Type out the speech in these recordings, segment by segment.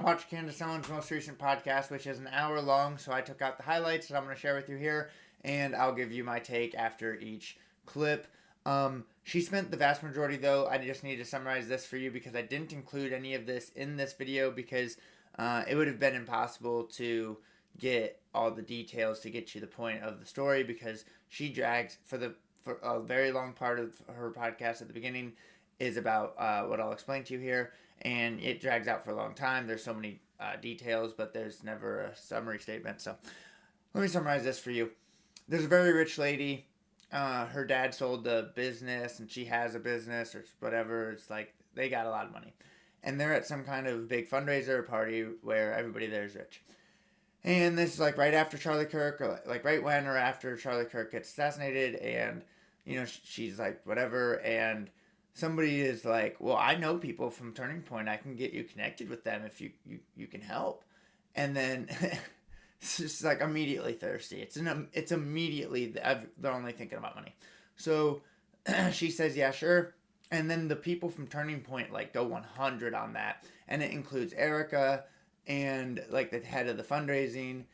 I watched Candace Owens' most recent podcast, which is an hour long, so I took out the highlights that I'm going to share with you here, and I'll give you my take after each clip. She spent the vast majority, though. I just need to summarize this for you because I didn't include any of this in this video because it would have been impossible to get all the details to get you the point of the story because she drags for a very long part of her podcast at the beginning is about what I'll explain to you here, and it drags out for a long time. There's so many details, but there's never a summary statement. So let me summarize this for you. There's a very rich lady. Her dad sold the business, and she has a business or whatever. It's like they got a lot of money, and they're at some kind of big fundraiser party where everybody there is rich. And this is like right after Charlie Kirk, or like right when or after Charlie Kirk gets assassinated, and she's like whatever, and somebody is like, well, I know people from Turning Point. I can get you connected with them if you can help. And then it's just like immediately thirsty. It's immediately they're only thinking about money. So she says, yeah, sure. And then the people from Turning Point like go 100 on that, and it includes Erika and like the head of the fundraising.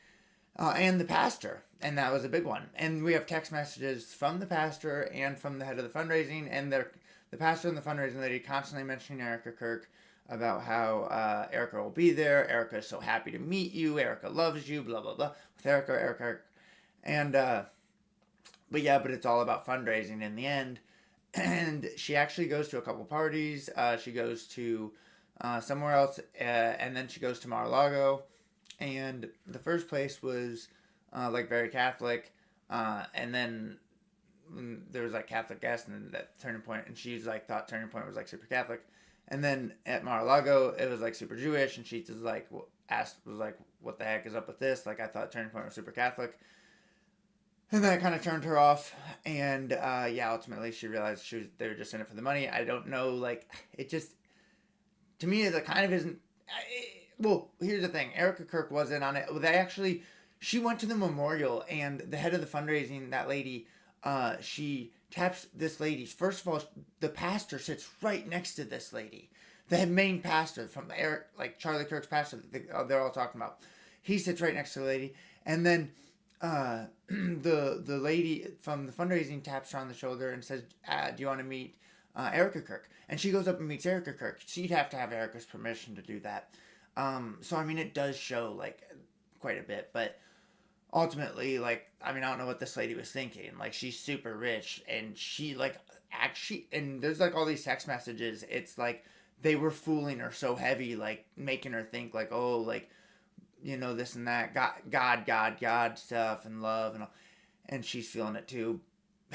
And the pastor, and that was a big one. And we have text messages from the pastor and from the head of the fundraising, and the pastor and the fundraising lady constantly mentioning Erika Kirk about how Erika will be there. Erika is so happy to meet you. Erika loves you. Blah blah blah. With Erika, and but it's all about fundraising in the end. And she actually goes to a couple parties. She goes to somewhere else, and then she goes to Mar-a-Lago. And the first place was like very Catholic, and then there was like Catholic guests and that Turning Point, and she's like thought Turning Point was like super Catholic, and then at Mar-a-Lago it was like super Jewish, and she was like was like, what the heck is up with this? Like I thought Turning Point was super Catholic, and that kind of turned her off, and ultimately she realized they were just in it for the money. I don't know, like it just to me it kind of isn't. Well, here's the thing. Erika Kirk wasn't on it. She went to the memorial, and the head of the fundraising, that lady, she taps this lady. First of all, the pastor sits right next to this lady. The main pastor from Charlie Kirk's pastor, they're all talking about. He sits right next to the lady, and then the lady from the fundraising taps her on the shoulder and says, "Do you want to meet Erika Kirk?" And she goes up and meets Erika Kirk. She'd have to have Erika's permission to do that. So I mean, it does show like quite a bit, but ultimately, like, I mean, I don't know what this lady was thinking. Like, she's super rich, and she like actually, and there's like all these text messages. It's like they were fooling her so heavy, like making her think like, oh, like this and that, God stuff and love and all, and she's feeling it too,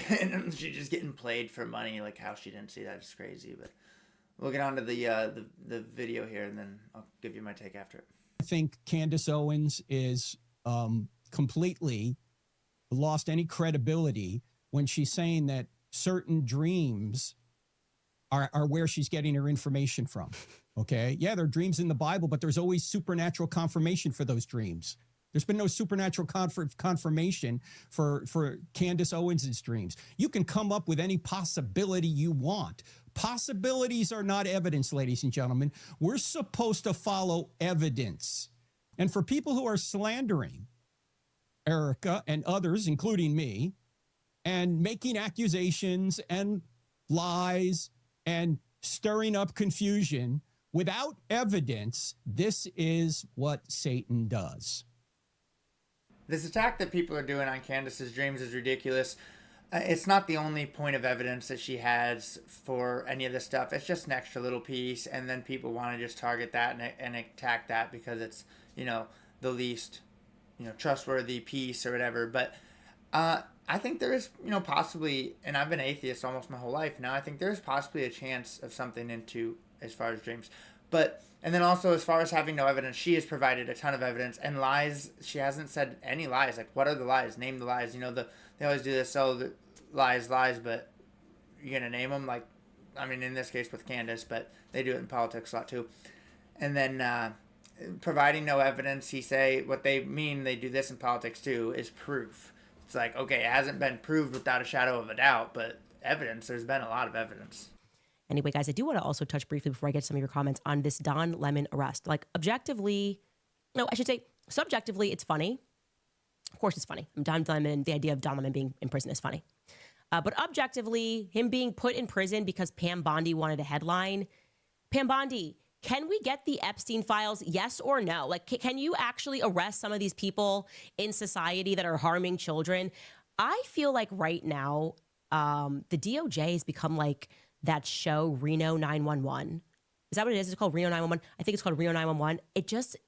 and she's just getting played for money. Like how she didn't see that is crazy, but. We'll get on to the video here, and then I'll give you my take after it. I think Candace Owens is completely lost any credibility when she's saying that certain dreams are where she's getting her information from. Okay? Yeah, there are dreams in the Bible, but there's always supernatural confirmation for those dreams. There's been no supernatural confirmation for Candace Owens' dreams. You can come up with any possibility you want. Possibilities are not evidence, ladies and gentlemen. We're supposed to follow evidence. And for people who are slandering Erika and others, including me, and making accusations and lies and stirring up confusion without evidence, this is what Satan does. This attack that people are doing on Candace's dreams is ridiculous. It's not the only point of evidence that she has for any of this stuff. It's just an extra little piece, and then people want to just target that and attack that because it's, the least, trustworthy piece or whatever. But I think there is, possibly, and I've been atheist almost my whole life now, I think there is possibly a chance of something into as far as dreams. But, and then also as far as having no evidence, she has provided a ton of evidence, and lies, she hasn't said any lies. Like, what are the lies? Name the lies. They always do this, the lies, but you're going to name them? Like, I mean, in this case with Candace, but they do it in politics a lot too. And then providing no evidence, what they mean, they do this in politics too, is proof. It's like, okay, it hasn't been proved without a shadow of a doubt, but evidence, there's been a lot of evidence. Anyway, guys, I do want to also touch briefly before I get to some of your comments on this Don Lemon arrest. Like objectively, no, I should say subjectively, it's funny. Of course it's funny. Don Lemon, the idea of Don Lemon being in prison is funny. But objectively, him being put in prison because Pam Bondi wanted a headline. Pam Bondi, can we get the Epstein files? Yes or no? Like, can you actually arrest some of these people in society that are harming children? I feel like right now, the DOJ has become like that show Reno 911. Is that what it is? It's called Reno 911. I think it's called Reno 911.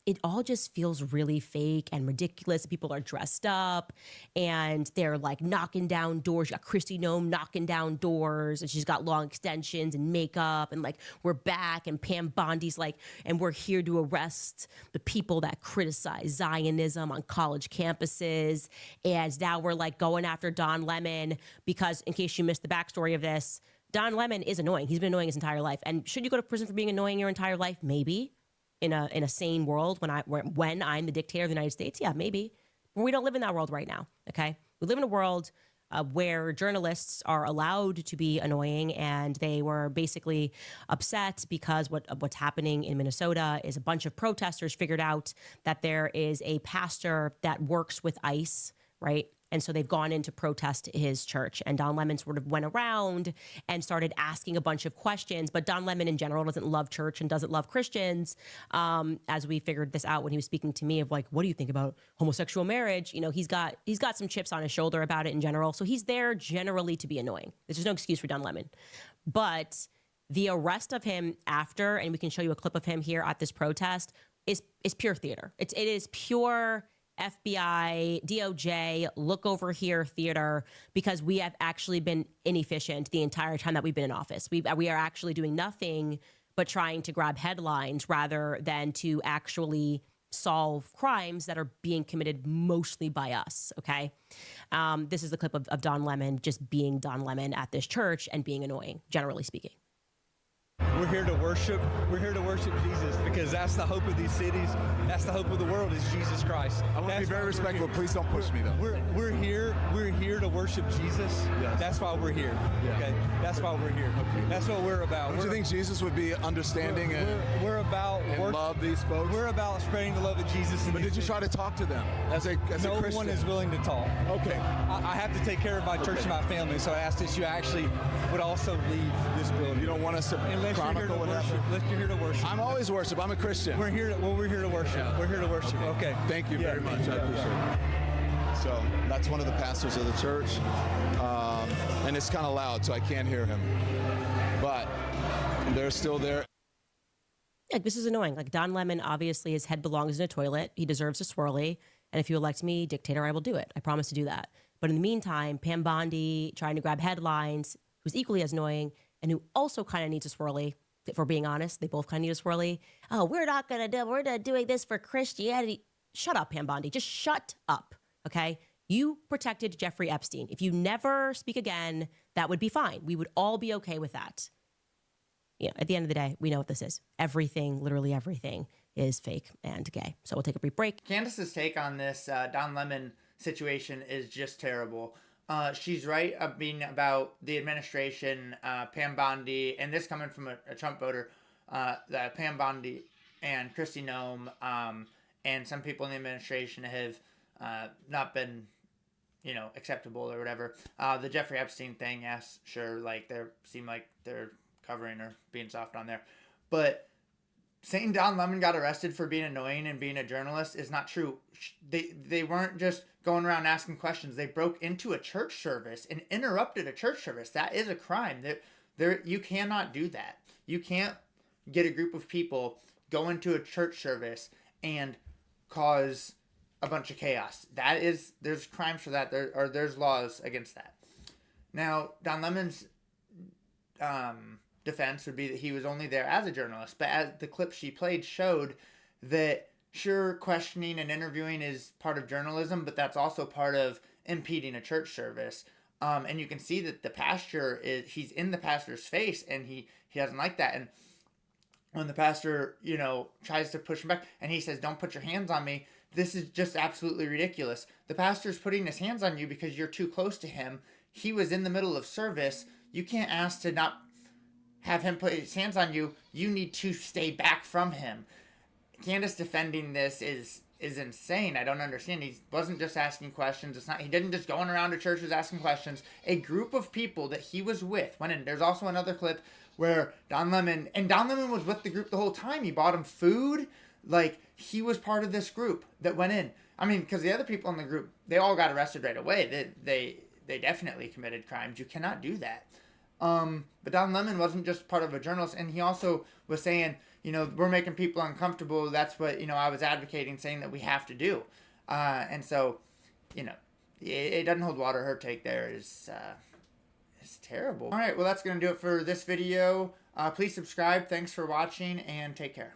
It all just feels really fake and ridiculous. People are dressed up and they're like knocking down doors. You got Kristi Noem knocking down doors and she's got long extensions and makeup and like, we're back, and Pam Bondi's like, and we're here to arrest the people that criticize Zionism on college campuses. And now we're like going after Don Lemon because, in case you missed the backstory of this, Don Lemon is annoying. He's been annoying his entire life. And should you go to prison for being annoying your entire life? Maybe. In a sane world, when I'm the dictator of the United States, yeah, maybe. But we don't live in that world right now, okay? We live in a world where journalists are allowed to be annoying, and they were basically upset because what's happening in Minnesota is a bunch of protesters figured out that there is a pastor that works with ICE, right? And so they've gone in to protest his church. And Don Lemon sort of went around and started asking a bunch of questions. But Don Lemon in general doesn't love church and doesn't love Christians. As we figured this out when he was speaking to me of like, what do you think about homosexual marriage? You know, he's got some chips on his shoulder about it in general. So he's there generally to be annoying. There's no excuse for Don Lemon. But the arrest of him after, and we can show you a clip of him here at this protest, is pure theater. It is pure FBI, DOJ, look over here theater, because we have actually been inefficient the entire time that we've been in office. We are actually doing nothing but trying to grab headlines rather than to actually solve crimes that are being committed mostly by us, okay? This is the clip of Don Lemon just being Don Lemon at this church and being annoying, generally speaking. We're here to worship. We're here to worship Jesus, because that's the hope of these cities. That's the hope of the world, is Jesus Christ. I want to be very respectful. Please don't push me, though. We're here to worship Jesus. Yes. That's why we're here. Yeah. Okay. That's why we're here. Okay. That's what we're about. Don't you think Jesus would be understanding we're about and love these folks? We're about spreading the love of Jesus. But did you try to talk to them as a Christian? No one is willing to talk. Okay. I have to take care of my church and my family, so I asked that you actually would also leave this building. You don't want us to chronicle what happened? Unless you're here to worship. I'm always worship. I'm a Christian. We're here to worship. Yeah. We're here to worship. Okay. Thank you very much. I appreciate it. So that's one of the pastors of the church. And it's kind of loud, so I can't hear him. But they're still there. Like, this is annoying. Like, Don Lemon, obviously, his head belongs in a toilet. He deserves a swirly. And if you elect me dictator, I will do it. I promise to do that. But in the meantime, Pam Bondi trying to grab headlines, who's equally as annoying and who also kind of needs a swirly. If we're being honest, they both kind of need a swirly. Oh, we're not doing this for Christianity. Shut up, Pam Bondi. Just shut up, okay? You protected Jeffrey Epstein. If you never speak again, that would be fine. We would all be okay with that. You know, at the end of the day, we know what this is. Everything, literally everything, is fake and gay. So we'll take a brief break. Candace's take on this Don Lemon situation is just terrible. She's right about the administration, Pam Bondi, and this coming from a Trump voter, that Pam Bondi and Kristi Noem and some people in the administration have not been, acceptable or whatever. The Jeffrey Epstein thing, yes, sure, like seem like they're covering or being soft on there, but saying Don Lemon got arrested for being annoying and being a journalist is not true. They weren't just going around asking questions. They broke into a church service and interrupted a church service. That is a crime. You cannot do that. You can't get a group of people go into a church service and cause a bunch of chaos. There's crimes for that. There's laws against that. Now, Don Lemon's defense would be that he was only there as a journalist, but as the clip she played showed that sure, questioning and interviewing is part of journalism, but that's also part of impeding a church service. And you can see that the pastor he's in the pastor's face, and he doesn't like that. And when the pastor, tries to push him back and he says, "Don't put your hands on me," this is just absolutely ridiculous. The pastor's putting his hands on you because you're too close to him. He was in the middle of service. You can't ask to not have him put his hands on you, you need to stay back from him. Candace defending this is insane. I don't understand. He wasn't just asking questions. He didn't just going around to churches asking questions. A group of people that he was with went in. There's also another clip where Don Lemon was with the group the whole time. He bought him food. Like, he was part of this group that went in. I mean, because the other people in the group, they all got arrested right away. They definitely committed crimes. You cannot do that. But Don Lemon wasn't just part of a journalist, and he also was saying, we're making people uncomfortable. That's what, I was advocating, saying that we have to do. And so, it doesn't hold water. Her take there is terrible. All right, well, that's going to do it for this video. Please subscribe. Thanks for watching, and take care.